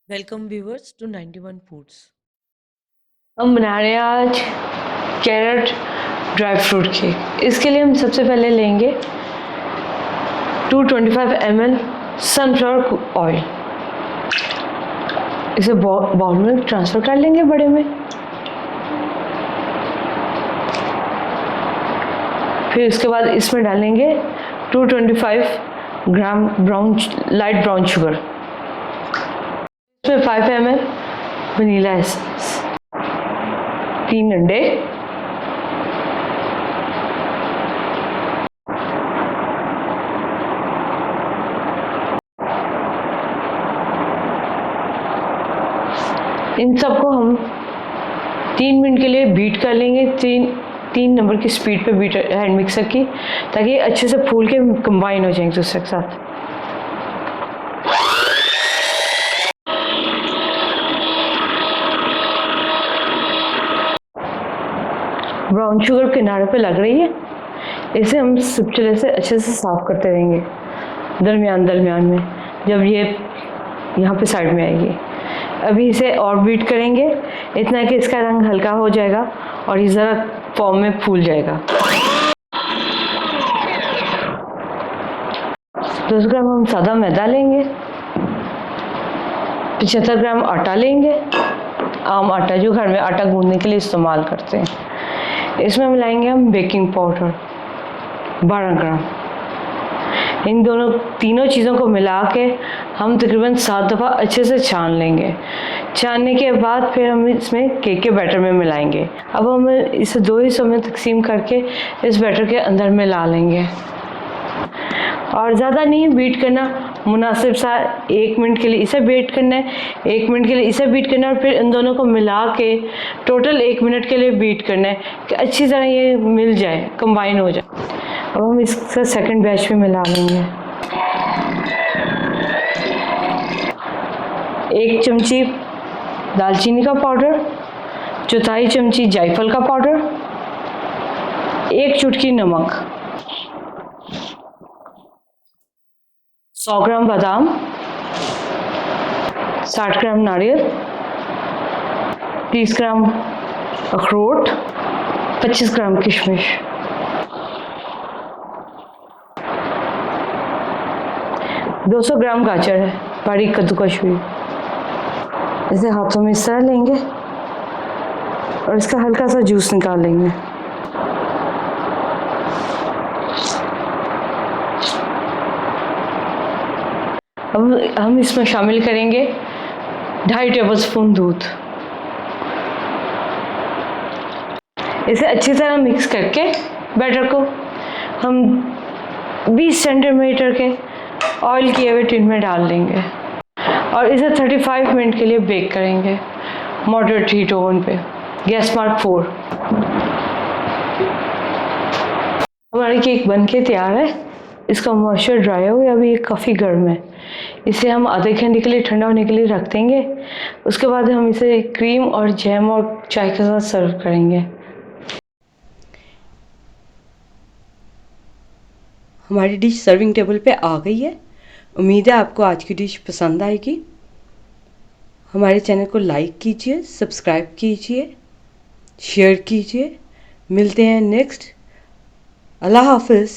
Welcome viewers to 91 foods. हम बना रहे हैं आज कैरेट ड्राई फ्रूट केक। इसके लिए हम सबसे पहले लेंगे 225 ml सनफ्लावर ऑयल। इसे बाउल में ट्रांसफ़र कर लेंगे बड़े में। फिर इसके बाद इसमें डालेंगे 225 ग्राम लाइट ब्राउन शुगर। इसमें 5 ml वनीला एसेंस, 3 अंडे, इन सबको हम 3 मिनट के लिए बीट कर लेंगे। तीन नंबर की स्पीड पे बीट हैंड मिक्सर की, ताकि अच्छे से फूल के कंबाइन हो जाए एक दूसरे के साथ। ब्राउन शुगर किनारे पे लग रही है, इसे हम स्पैचुला से अच्छे से साफ करते रहेंगे दरमियान में, जब ये यहाँ पे साइड में आएगी। अभी इसे और बीट करेंगे, इतना कि इसका रंग हल्का हो जाएगा और ये ज़रा फॉर्म में फूल जाएगा। 200 ग्राम हम सादा मैदा लेंगे, 75 ग्राम आटा लेंगे, आम आटा जो घर में आटा गूंदने के लिए इस्तेमाल करते हैं। इसमें मिलाएंगे हम बेकिंग पाउडर 12 ग्राम। इन तीनों चीज़ों को मिला के हम तकरीबन 7 दफ़ा अच्छे से छान लेंगे। छानने के बाद फिर हम इसमें केक के बैटर में मिलाएंगे। अब हम इसे 2 हिस्सों में तकसीम करके इस बैटर के अंदर मिला लेंगे और ज़्यादा नहीं बीट करना, मुनासिब सा 1 मिनट के लिए इसे बीट करना है, 1 मिनट के लिए इसे बीट करना है और फिर इन दोनों को मिला के टोटल 1 मिनट के लिए बीट करना है कि अच्छी तरह ये मिल जाए, कंबाइन हो जाए। अब हम इसका सेकंड बैच में मिला लेंगे। 1 चमची दालचीनी का पाउडर, 1/4 चमची जायफल का पाउडर, 1 चुटकी नमक, 100 ग्राम बादाम, 60 ग्राम नारियल, 30 ग्राम अखरोट, 25 ग्राम किशमिश, 200 ग्राम गाजर है बारीक कद्दूकस हुई। इसे हाथों में इस तरह लेंगे और इसका हल्का सा जूस निकाल लेंगे। अब हम इसमें शामिल करेंगे 2.5 टेबलस्पून दूध। इसे अच्छी तरह मिक्स करके बैटर को हम 20 सेंटीमीटर के ऑयल किए हुए टिन में डाल देंगे और इसे 35 मिनट के लिए बेक करेंगे मॉडरेट हीट ओवन पे, गैस मार्क 4। हमारी केक बन के तैयार है। इसका मॉइस्चर ड्राई हो गया, अभी ये काफ़ी गर्म है। इसे हम आधे घंटे के लिए ठंडा होने के लिए रख देंगे। उसके बाद हम इसे क्रीम और जैम और चाय के साथ सर्व करेंगे। हमारी डिश सर्विंग टेबल पे आ गई है। उम्मीद है आपको आज की डिश पसंद आएगी। हमारे चैनल को लाइक कीजिए, सब्सक्राइब कीजिए, शेयर कीजिए। मिलते हैं नेक्स्ट। अल्लाह हाफिज़।